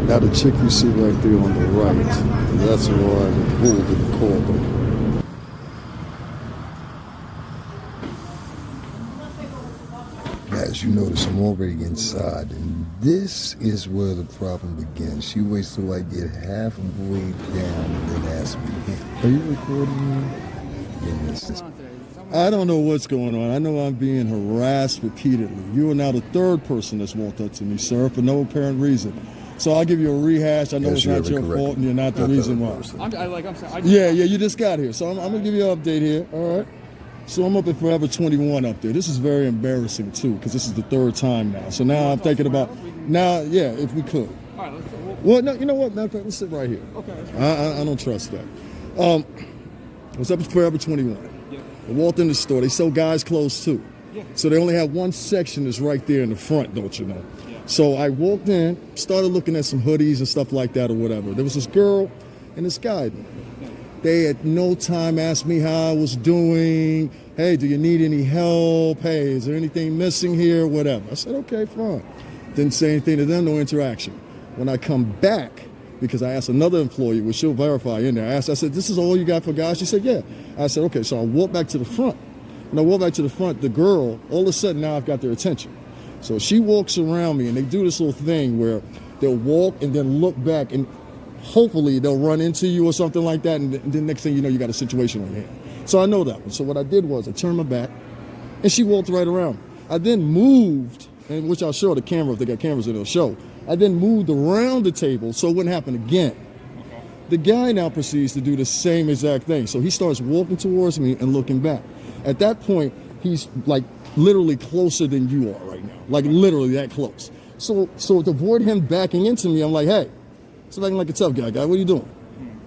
Now the chick you see right there on the right, that's who I pulled and called them. As you notice, I'm already inside, and this is where the problem begins. She waits till I get halfway down and then asks me, "Are you recording me?" Goodness. I don't know what's going on. I know I'm being harassed repeatedly. You are now the third person that's walked up to me, sir, for no apparent reason. So I'll give you a rehash. I know it's not your fault, and you're not the reason why. Yeah, you just got here. So I'm going to give you an update here, all right? So I'm up at Forever 21 up there. This is very embarrassing, too, because this is the third time now. So now I'm thinking about, now, yeah, if we could. All right, let's well, no, you know what? Let's sit right here. Okay. I don't trust that. I was up at Forever 21. Yeah. I walked in the store. They sell guys' clothes, too. Yeah. So they only have one section that's right there in the front, don't you know? Yeah. So I walked in, started looking at some hoodies and stuff like that or whatever. There was this girl and this guy. They at no time asked me how I was doing. Hey, do you need any help? Hey, is there anything missing here? Whatever. I said, okay, fine. Didn't say anything to them, no interaction. When I come back, because I asked another employee, which she'll verify in there, I said, this is all you got for guys? She said, yeah. I said, okay, so I walked back to the front. When I walk back to the front, the girl, all of a sudden now I've got their attention. So she walks around me and they do this little thing where they'll walk and then look back and hopefully they'll run into you or something like that, and then next thing you know, you got a situation on your hand. So I know that one. So what I did was I turned my back and she walked right around. I then moved, and which I'll show the camera if they got cameras in, they'll show. I then moved around the table so it wouldn't happen again. Okay. The guy now proceeds to do the same exact thing. So he starts walking towards me and looking back. At that point, he's like literally closer than you are right now. Like literally that close. So to avoid him backing into me, I'm like, hey, stop acting like a tough guy, what are you doing?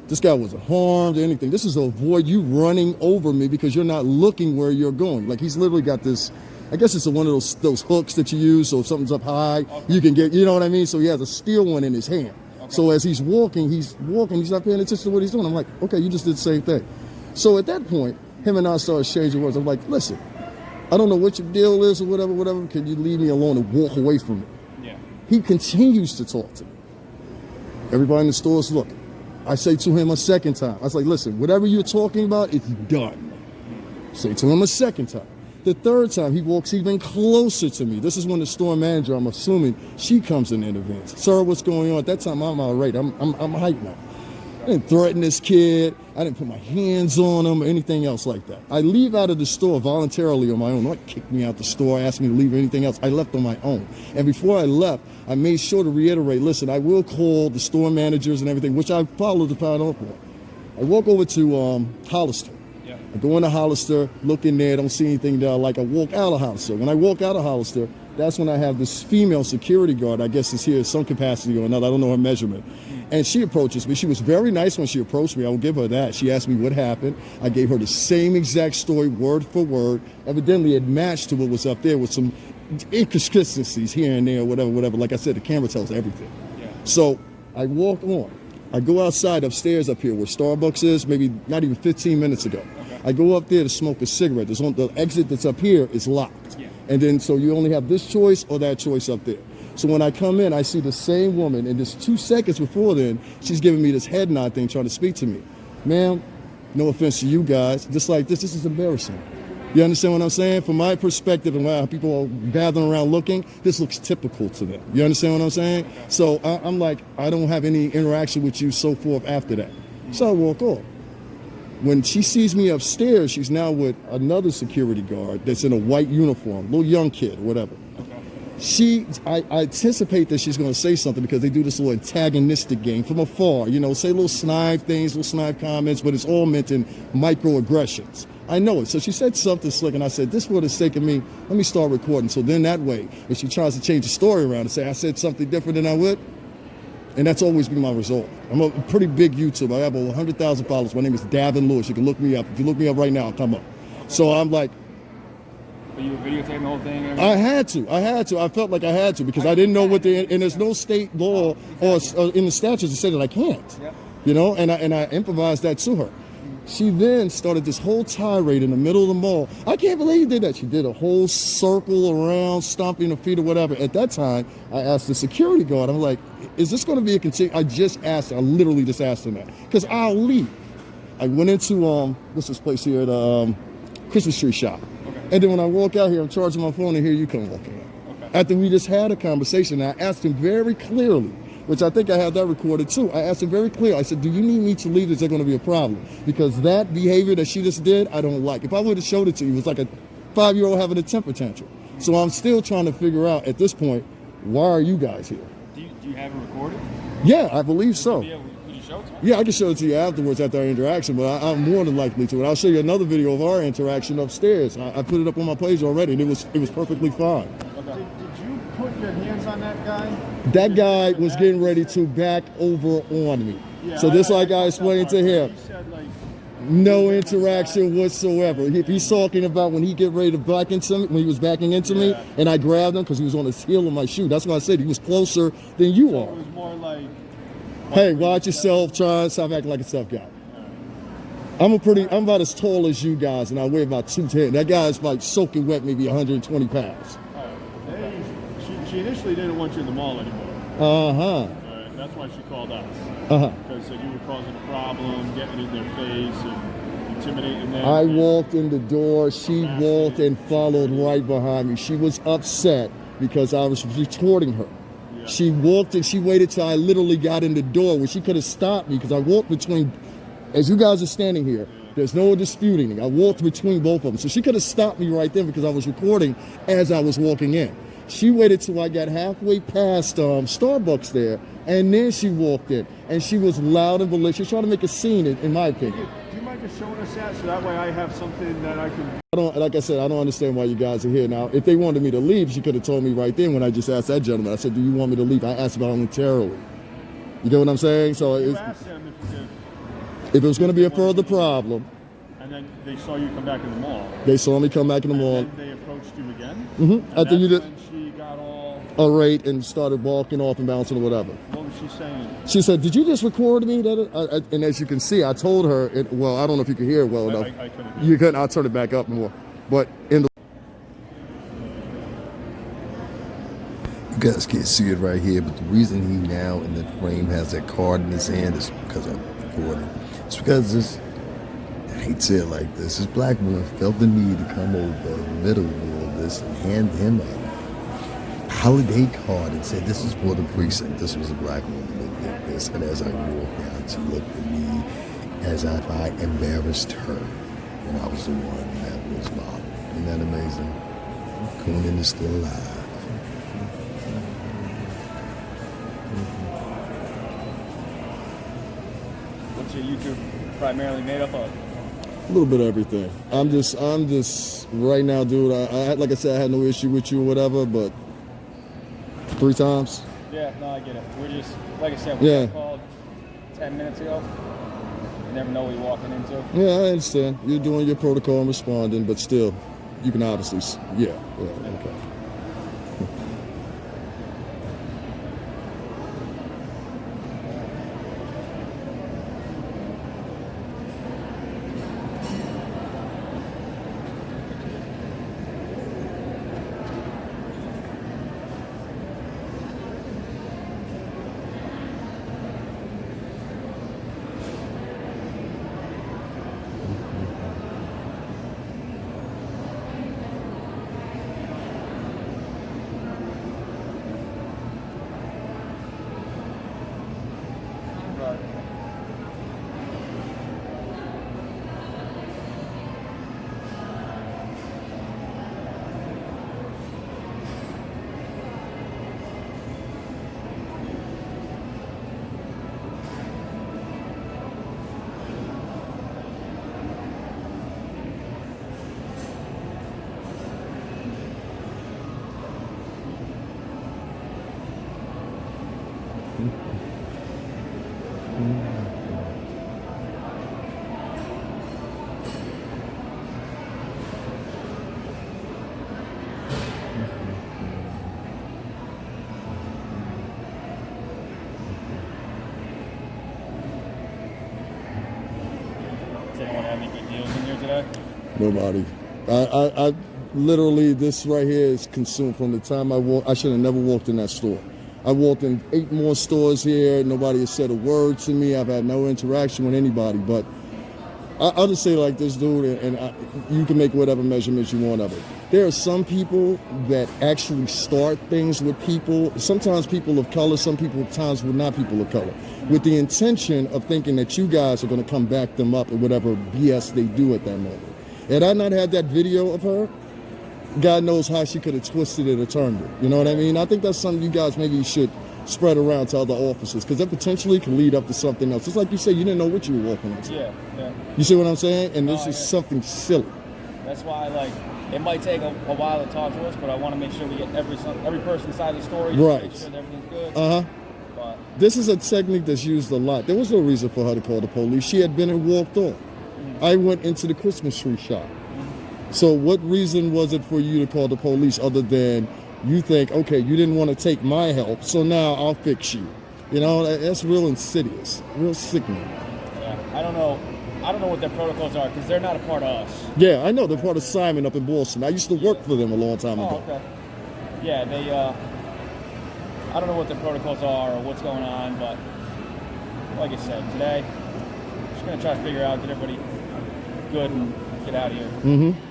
This guy wasn't harmed or anything. This is to avoid you running over me because you're not looking where you're going. Like he's literally got this, I guess it's one of those hooks that you use so if something's up high, okay, you can get, you know what I mean? So he has a steel one in his hand. Okay. So as he's walking, he's not paying attention to what he's doing. I'm like, okay, you just did the same thing. So at that point, him and I started exchanging words. I'm like, listen, I don't know what your deal is or whatever. Can you leave me alone and walk away from me? Yeah. He continues to talk to me. Everybody in the store is looking. I say to him a second time. I was like, listen, whatever you're talking about, it's done. Say to him a second time. The third time, he walks even closer to me. This is when the store manager, I'm assuming, she comes and intervenes. Sir, what's going on? At that time, I'm all right. I'm hyped now. I didn't threaten this kid. I didn't put my hands on him or anything else like that. I leave out of the store voluntarily on my own. Don't kick me out the store, ask me to leave or anything else. I left on my own. And before I left, I made sure to reiterate, listen, I will call the store managers and everything, which I followed the pound off on. I walk over to Hollister. Yeah. I go into Hollister, look in there, don't see anything there. Like I walk out of Hollister. When I walk out of Hollister, that's when I have this female security guard, I guess is here in some capacity or another. I don't know her measurement. And she approaches me. She was very nice when she approached me. I will give her that. She asked me what happened. I gave her the same exact story, word for word. Evidently, it matched to what was up there with some inconsistencies here and there, whatever. Like I said, the camera tells everything. Yeah. So I walk on. I go outside upstairs up here where Starbucks is, maybe not even 15 minutes ago. Okay. I go up there to smoke a cigarette. The exit that's up here is locked. Yeah. And then so you only have this choice or that choice up there. So when I come in, I see the same woman, and just 2 seconds before then, she's giving me this head nod thing, trying to speak to me. Ma'am, no offense to you guys, just like this is embarrassing. You understand what I'm saying? From my perspective and how people are gathering around looking, this looks typical to them. You understand what I'm saying? So I'm like, I don't have any interaction with you, so forth after that. So I walk off. When she sees me upstairs, she's now with another security guard that's in a white uniform, little young kid, whatever. I anticipate that she's going to say something because they do this little antagonistic game from afar, say little snide things, little snide comments, but it's all meant in microaggressions. I know it. So she said something slick, and I said, this for the sake of me, let me start recording. So then that way, if she tries to change the story around and say I said something different than I would, and that's always been my result. I'm a pretty big YouTuber. I have over 100,000 followers. My name is Davin Lewis. You can look me up. If you look me up right now, I'll come up. So I'm like, but you were videotaping the whole thing? I had to. I felt like I had to because I didn't know what and there's no state law or in the statutes that say that I can't. Yep. And I improvised that to her. She then started this whole tirade in the middle of the mall. I can't believe you did that. She did a whole circle around, stomping her feet or whatever. At that time, I asked the security guard, I'm like, is this going to be a continue? I literally just asked him that because I'll leave. I went into what's this place here, the Christmas tree shop. Okay. And then when I walk out here, I'm charging my phone, and here you come walking out. Okay. After we just had a conversation, I asked him very clearly, which I think I have that recorded too. I asked him very clearly. I said, do you need me to leave? Is there going to be a problem? Because that behavior that she just did, I don't like. If I would have showed it to you, it was like a 5-year-old having a temper tantrum. So I'm still trying to figure out at this point, why are you guys here? Do you have it recorded? Yeah, I believe so. Yeah, could you show it to me? Yeah, I can show it to you afterwards after our interaction, but I'm more than likely to. And I'll show you another video of our interaction upstairs. I put it up on my page already, and it was perfectly fine. Okay. Did you put your hands on that guy? That guy was getting ready to back over on me. Yeah, So just like I explained to him, He said, like, no interaction whatsoever. If he's talking about when he get ready to back into me, when he was backing into me, and I grabbed him because he was on the heel of my shoe. That's why I said he was closer than you it are. was more like, Hey, watch yourself. Try and stop acting like a tough guy. I'm about as tall as you guys, and I weigh about 210. That guy's like soaking wet, maybe 120 pounds. she initially didn't want you in the mall anymore. That's why she called us. Because you were causing a problem, getting in their face, and intimidating them. I walked in the door. She walked and followed right behind me. She was upset because I was retorting her. Yeah. She walked and she waited till I literally got in the door where she could have stopped me because I walked between, as you guys are standing here, there's no disputing. I walked between both of them. So she could have stopped me right then because I was recording as I was walking in. She waited till I got halfway past Starbucks there, and then she walked in. And she was loud and malicious. She was trying to make a scene, in my opinion. Do you mind just showing us that so that way I have something that I can... Like I said, I don't understand why you guys are here. Now, if they wanted me to leave, she could have told me right then when I just asked that gentleman. I said, do you want me to leave? I asked voluntarily. You get what I'm saying? So You asked them if it was going to be a further problem, and then they saw you come back in the mall. they saw me come back in the mall. And then they approached you again. Mm-hmm. After you did when she got all... irate and started walking off and bouncing or whatever. What was she saying? She said, did you just record me? And as you can see, I told her, well, I don't know if you could hear it well enough. I couldn't. You couldn't. I'll turn it back up more. But in the... You guys can't see it right here, but the reason he now in the frame has that card in his hand is because I'm recording. It's because this, I hate to say it like this black woman felt the need to come over in the middle of all this and hand him a holiday card and said, this is for the precinct. This was a black woman that did this. And as I walked out, she looked at me as if I embarrassed her. And I was the one that was bothered. Isn't that amazing? Coonan is still alive. What's your YouTube primarily made up of? A little bit of everything. I'm just right now, dude. I like I said, I had no issue with you or whatever, but 3 times. Yeah, no, I get it. We're just, like I said, we got called 10 minutes ago. You never know what you're walking into. Yeah, I understand. You're doing your protocol and responding, but still, you can obviously, yeah, okay. Does anyone have any good deals in here today? Nobody. I literally, this right here is consumed from the time I should have never walked in that store. I walked in 8 more stores here. Nobody has said a word to me. I've had no interaction with anybody. But I'll just say like this, dude, and you can make whatever measurements you want of it. There are some people that actually start things with people, sometimes people of color, sometimes with not people of color, with the intention of thinking that you guys are going to come back them up in whatever BS they do at that moment. Had I not had that video of her, God knows how she could have twisted it or turned it. You know what I mean? I think that's something you guys maybe should spread around to other officers, because that potentially can lead up to something else. It's like you said, you didn't know what you were walking into. Yeah. You see what I'm saying? And this is something silly. That's why, like, it might take a while to talk to us, but I want to make sure we get every person's side of the story. Right. Make sure that everything's good. But this is a technique that's used a lot. There was no reason for her to call the police. She had been and walked off. I went into the Christmas tree shop. So what reason was it for you to call the police other than you think, okay, you didn't want to take my help, so now I'll fix you? You know, that's real insidious, real sickening. Yeah, I don't know what their protocols are, because they're not a part of us. Yeah, I know. They're part of Simon up in Boston. I used to work for them a long time ago. Oh, okay. Yeah, they, I don't know what their protocols are or what's going on, but like I said, today, I'm just going to try to figure out, get everybody good and get out of here. Mm-hmm.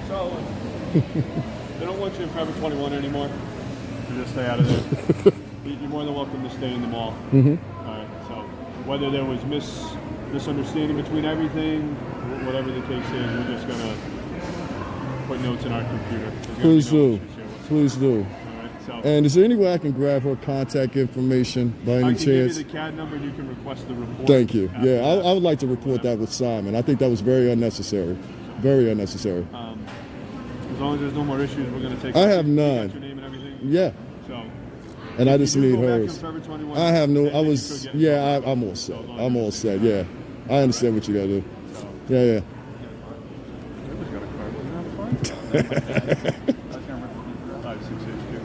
So, they don't want you in Forever 21 anymore. So just stay out of there. You're more than welcome to stay in the mall. Mm-hmm. All right. So, whether there was misunderstanding between everything, whatever the case is, we're just gonna put notes in our computer. Please do. Please do. All right. So, And is there any way I can grab her contact information by any I can chance? give you the CAD number and you can request the report. Thank you. after Yeah, that. I would like to report that with Simon. I think that was very unnecessary. Very unnecessary. As long as there's no more issues, we're going to take. I have you got none. your name and everything. Yeah, So. and I just if you need do go back hers. in Forever 21, I have no. then I you was. could get- Yeah, I'm all set. I'm all set. Yeah, I understand what you gotta do. So. Yeah, yeah. Everybody's got a card. Doesn't have a card. 56HQ.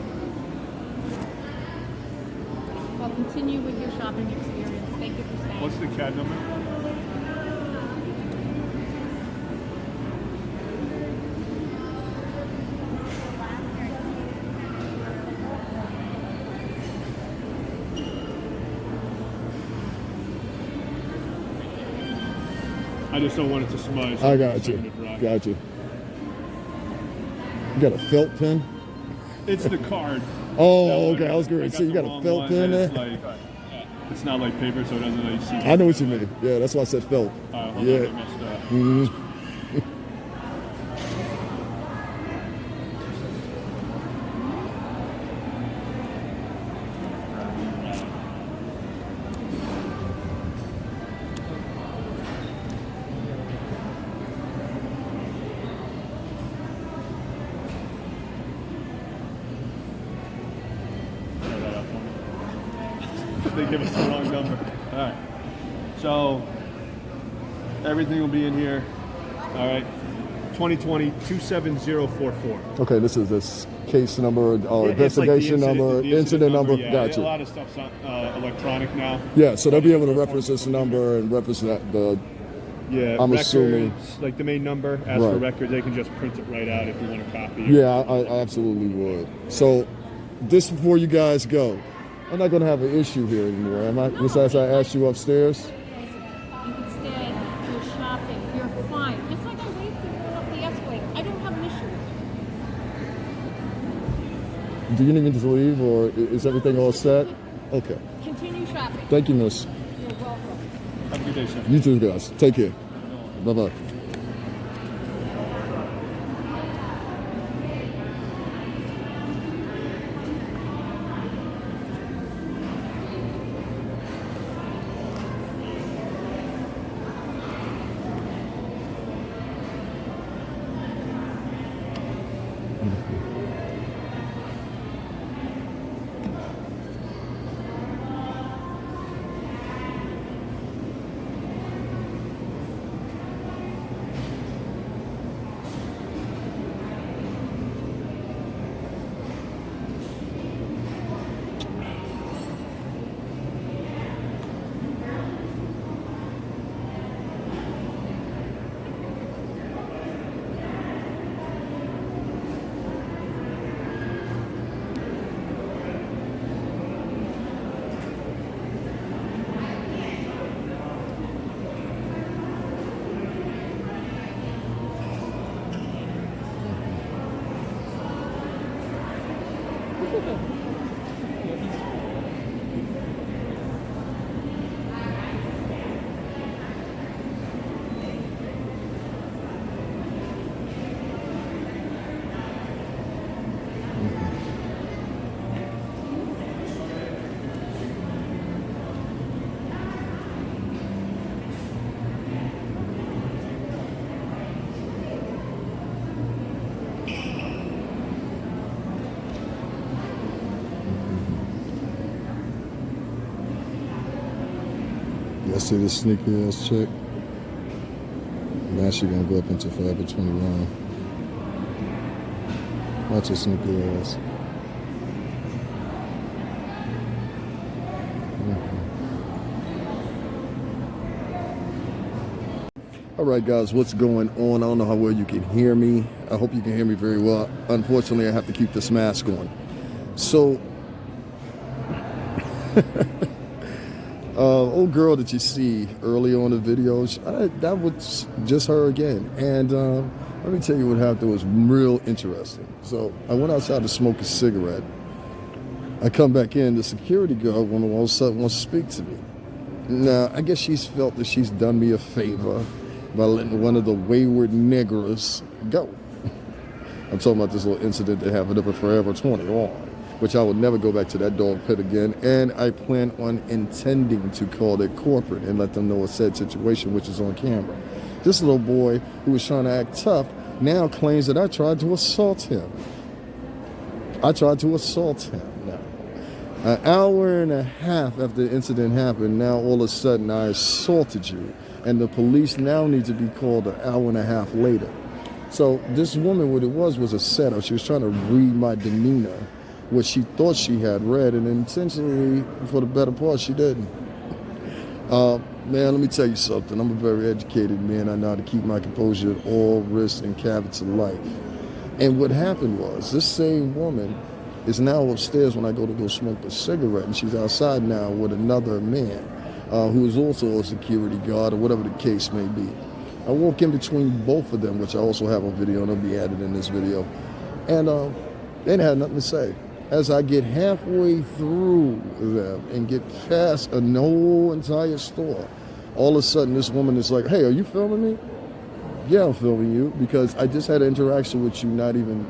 Well, continue with your shopping experience. Thank you for staying. What's the CAD number? I just don't want it to smudge. I got It's you. gonna dry. Got you. You got a felt pen? It's the card. Oh, okay. I was going I to say you the got a wrong felt one, pen and there. It's like, it's not like paper, so it doesn't really see. I know what you mean. Yeah, that's why I said felt. Hold Yeah. on, I messed up. Mhm. they give us the wrong number. All right. So everything will be in here. All right. 2020-27044. Okay, this is this case number, It's like the investigation number, the incident number. Yeah, Gotcha. a lot of stuff's electronic now. Yeah, so they'll be able to reference this number and reference the. Yeah, I'm records, assuming. like the main number. As for Right. records, they can just print it right out if you want a copy. Yeah, I absolutely would. So, just before you guys go, I'm not going to have an issue here anymore, am I? Besides, I asked you upstairs. You can stay, you're shopping, you're fine. Just like I wait for you up the escalator. I don't have an issue. Do you need me to leave, or is everything all set? Okay. Continue shopping. Thank you, miss. You're welcome. Have a good day, sir. You too, guys. Take care. Bye-bye. Y'all see this sneaky ass chick? Now she gonna go up into Forever 21. Watch her sneaky ass. All right, guys, what's going on? I don't know how well you can hear me. I hope you can hear me very well. Unfortunately, I have to keep this mask on. So, old girl that you see early on the videos, that was just her again. And let me tell you what happened. It was real interesting. So I went outside to smoke a cigarette. I come back in, the security guard all of a sudden wants to speak to me. Now, I guess she's felt that she's done me a favor by letting one of the wayward niggers go. I'm talking about this little incident that happened up at Forever 21, which I will never go back to that dog pit again, and I plan on intending to call it corporate and let them know a said situation, which is on camera. This little boy who was trying to act tough now claims that I tried to assault him. I tried to assault him. Now, an hour and a half after the incident happened, now all of a sudden I assaulted you, and the police now need to be called an hour and a half later. So this woman, what it was a setup. She was trying to read my demeanor, what she thought she had read, and intentionally, for the better part, she didn't. Man, let me tell you something. I'm a very educated man. I know how to keep my composure at all risks and caveats of life. And what happened was, this same woman is now upstairs when I go smoke a cigarette, and she's outside now with another man who is also a security guard or whatever the case may be. I walk in between both of them, which I also have on video, and it'll be added in this video. And they didn't have nothing to say. As I get halfway through them and get past a whole entire store, all of a sudden this woman is like, "Hey, are you filming me?" "Yeah, I'm filming you because I just had an interaction with you not even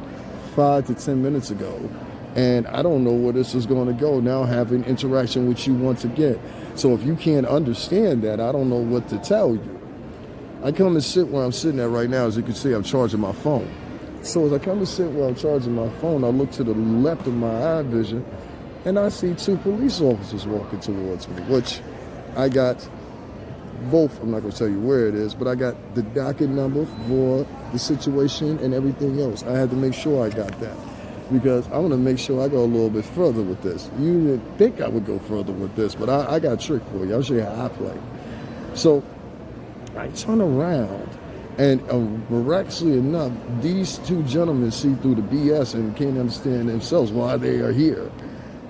5 to 10 minutes ago. And I don't know where this is going to go now, having interaction with you once again. So if you can't understand that, I don't know what to tell you." I come and sit where I'm sitting at right now. As you can see, I'm charging my phone. So as I come and sit where I'm charging my phone, I look to the left of my eye vision, and I see 2 police officers walking towards me, which I got both. I'm not going to tell you where it is, but I got the docket number for the situation and everything else. I had to make sure I got that because I want to make sure I go a little bit further with this. You didn't think I would go further with this, but I got a trick for you. I'll show you how I play. So I turn around, and miraculously enough, these 2 gentlemen see through the BS and can't understand themselves why they are here.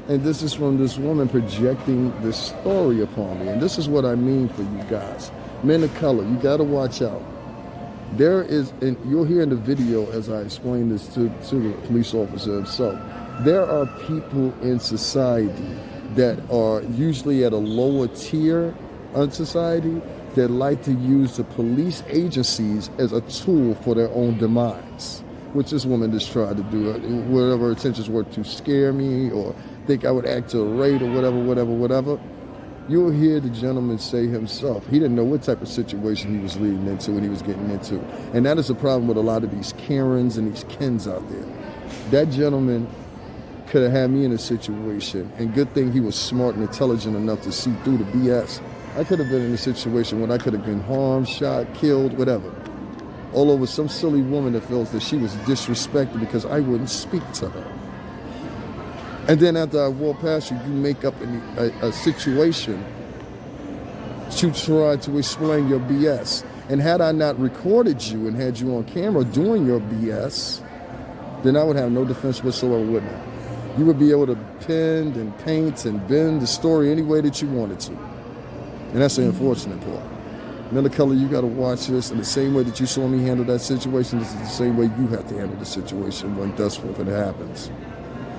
And this is from this woman projecting this story upon me. And this is what I mean for you guys. Men of color, you got to watch out. There is, and you'll hear in the video as I explain this to the police officer himself, there are people in society that are usually at a lower tier of society that like to use the police agencies as a tool for their own demise, which this woman just tried to do. Whatever her intentions were, to scare me or think I would act to a rate or whatever. You'll hear the gentleman say himself, he didn't know what type of situation he was leading into and he was getting into. And that is the problem with a lot of these Karens and these Kens out there. That gentleman could have had me in a situation, and good thing he was smart and intelligent enough to see through the BS. I could have been in a situation where I could have been harmed, shot, killed, whatever. All over some silly woman that feels that she was disrespected because I wouldn't speak to her. And then after I walk past you, you make up a situation to try to explain your BS. And had I not recorded you and had you on camera doing your BS, then I would have no defense whatsoever, wouldn't I? You would be able to pin and paint and bend the story any way that you wanted to. And that's the unfortunate part. Men of color, you got to watch this in the same way that you saw me handle that situation. This is the same way you have to handle the situation when thus forth it happens.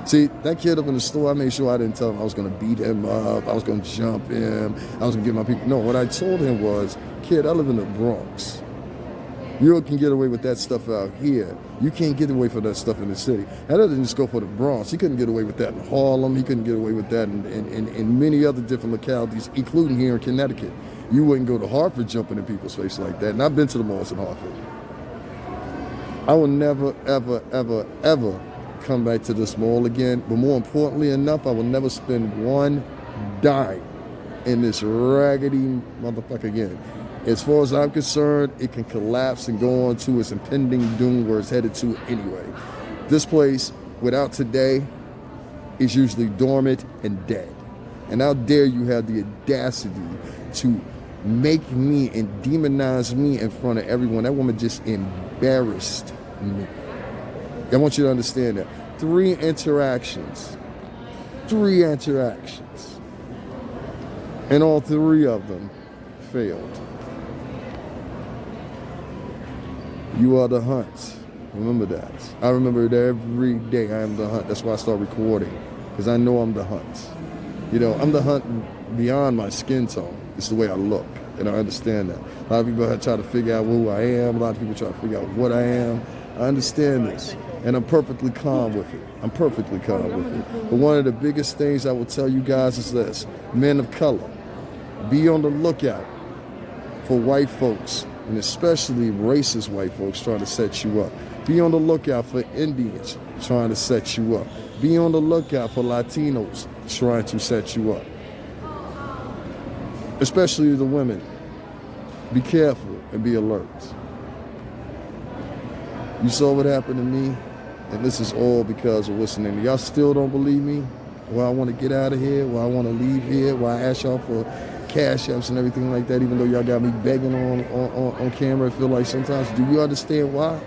See, that kid up in the store, I made sure I didn't tell him I was going to beat him up, I was going to jump him, I was going to get my people. No, what I told him was, kid, I live in the Bronx. You can get away with that stuff out here. You can't get away with that stuff in the city. That doesn't just go for the Bronx. He couldn't get away with that in Harlem. He couldn't get away with that in many other different localities, including here in Connecticut. You wouldn't go to Hartford jumping in people's face like that. And I've been to the malls in Hartford. I will never, ever, ever, ever come back to this mall again. But more importantly enough, I will never spend one dime in this raggedy motherfucker again. As far as I'm concerned, it can collapse and go on to its impending doom where it's headed to anyway. This place, without today, is usually dormant and dead. And how dare you have the audacity to make me and demonize me in front of everyone. That woman just embarrassed me. I want you to understand that. 3 interactions. And all 3 of them failed. You are the hunt. Remember that. I remember it every day. I am the hunt. That's why I start recording. Because I know I'm the hunt. You know, I'm the hunt beyond my skin tone. It's the way I look. And I understand that. A lot of people have tried to figure out who I am. A lot of people try to figure out what I am. I understand this. And I'm perfectly calm with it. But one of the biggest things I will tell you guys is this. Men of color, be on the lookout for white folks, and especially racist white folks trying to set you up. Be on the lookout for Indians trying to set you up. Be on the lookout for Latinos trying to set you up. Especially the women. Be careful and be alert. You saw what happened to me, and this is all because of listening. Y'all still don't believe me? Why I want to get out of here, why I want to leave here, why I ask y'all for cash apps and everything like that, even though y'all got me begging on camera, I feel like sometimes. Do you understand why?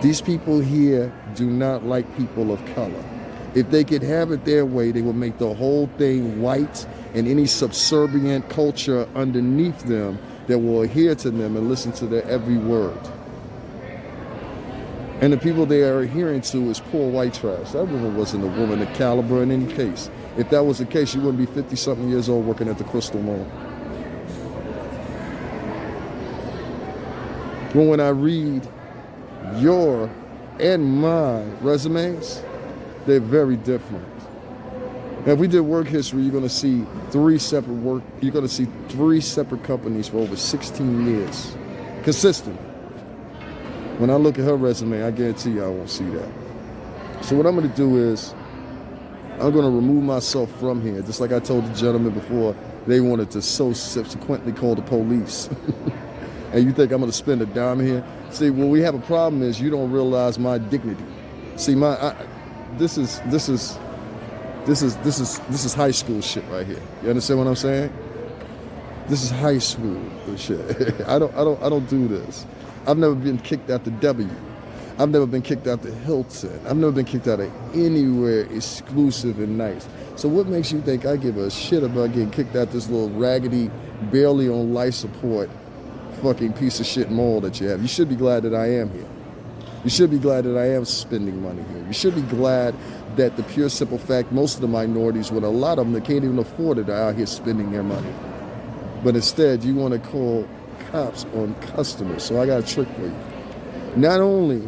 These people here do not like people of color. If they could have it their way, they would make the whole thing white and any subservient culture underneath them that will adhere to them and listen to their every word. And the people they are adhering to is poor white trash. That woman wasn't a woman of caliber in any case. If that was the case, she wouldn't be 50-something years old working at the Crystal Mall. Well, when I read your and my resumes, they're very different. Now, if we did work history, you're going to see 3 separate companies for over 16 years. Consistent. When I look at her resume, I guarantee you I won't see that. So what I'm going to do is, I'm going to remove myself from here. Just like I told the gentleman before, they wanted to so subsequently call the police. And you think I'm going to spend a dime here? See, when we have a problem is you don't realize my dignity. See, this is high school shit right here. You understand what I'm saying? This is high school shit. I don't do this. I've never been kicked out the W. I've never been kicked out the Hilton. I've never been kicked out of anywhere exclusive and nice. So what makes you think I give a shit about getting kicked out this little raggedy, barely on life support fucking piece of shit mall that you have? You should be glad that I am here. You should be glad that I am spending money here. You should be glad that the pure simple fact most of the minorities, with a lot of them that can't even afford it, are out here spending their money. But instead, you want to call cops on customers. So I got a trick for you. Not only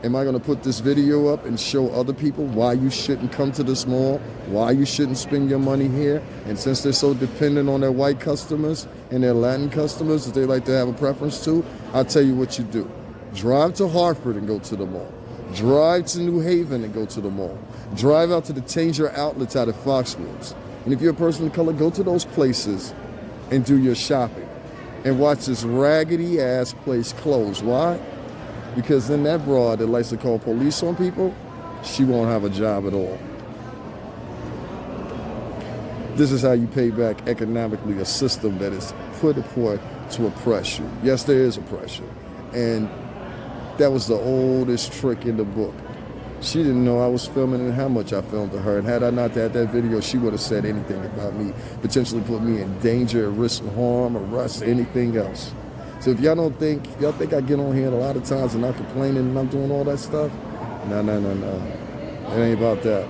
am I going to put this video up and show other people why you shouldn't come to this mall, why you shouldn't spend your money here, and since they're so dependent on their white customers and their Latin customers that they like to have a preference to, I'll tell you what you do. Drive to Hartford and go to the mall. Drive to New Haven and go to the mall. Drive out to the Tanger outlets out at Foxwoods. And if you're a person of color, go to those places and do your shopping. And watch this raggedy ass place close. Why? Because then that broad that likes to call police on people, she won't have a job at all. This is how you pay back economically a system that is put upon to oppress you. Yes, there is oppression. And that was the oldest trick in the book. She didn't know I was filming and how much I filmed to her. And had I not had that video, she would have said anything about me, potentially put me in danger, risk of harm, arrest, anything else. So if y'all think I get on here a lot of times and I'm complaining and I'm doing all that stuff, no. It ain't about that.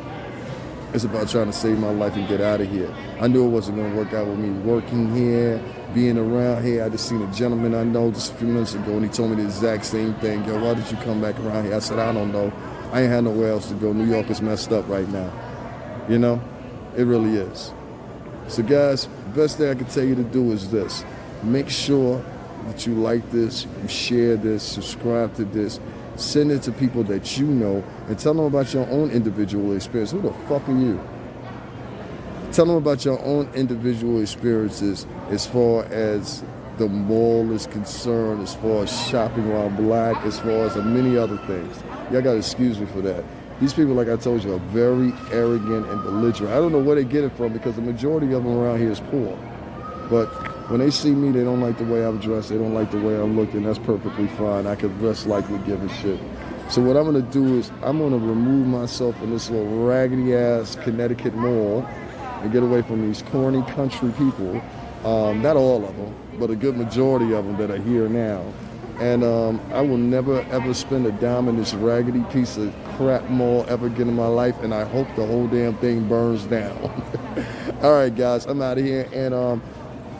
It's about trying to save my life and get out of here. I knew it wasn't going to work out with me working here, being around here. I just seen a gentleman I know just a few minutes ago, and he told me the exact same thing. Yo, why did you come back around here? I said, I don't know. I ain't had nowhere else to go. New York is messed up right now. You know? It really is. So guys, the best thing I can tell you to do is this. Make sure that you like this, you share this, subscribe to this, send it to people that you know, and tell them about your own individual experience. Who the fuck are you? Tell them about your own individual experiences as far as the mall is concerned, as far as shopping while black, as far as many other things. Y'all gotta excuse me for that. These people, like I told you, are very arrogant and belligerent. I don't know where they get it from because the majority of them around here is poor. But when they see me, they don't like the way I'm dressed. They don't like the way I'm looking. That's perfectly fine. I could dress like we give a shit. So what I'm going to do is I'm going to remove myself from this little raggedy-ass Connecticut mall and get away from these corny country people. Not all of them, but a good majority of them that are here now. And I will never, ever spend a dime in this raggedy piece of crap mall ever again in my life. And I hope the whole damn thing burns down. All right, guys, I'm out of here. And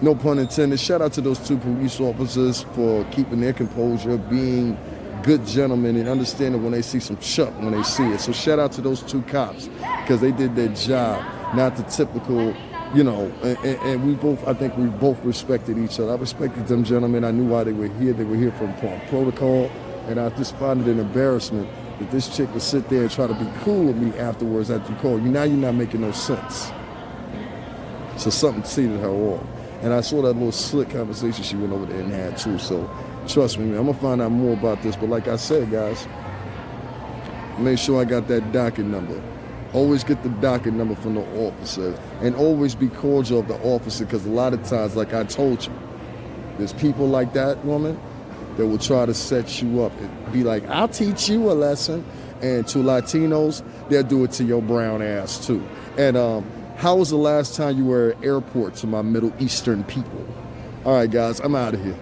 no pun intended. Shout out to those two police officers for keeping their composure, being good gentlemen, and understanding when they see some chuck when they see it. So shout out to those two cops because they did their job, not the typical, you know. And we both, I think we both respected each other. I respected them gentlemen. I knew why they were here. They were here from protocol, and I just found it an embarrassment that this chick would sit there and try to be cool with me afterwards after you call. Now you're not making no sense. So something seated her off. And I saw that little slick conversation she went over there and had too. So trust me, man, I'm going to find out more about this. But like I said, guys, make sure I got that docket number. Always get the docket number from the officer. And always be cordial of the officer because a lot of times, like I told you, there's people like that woman that will try to set you up and be like, I'll teach you a lesson. And to Latinos, they'll do it to your brown ass too. And how was the last time you were at an airport to my Middle Eastern people? All right, guys, I'm out of here.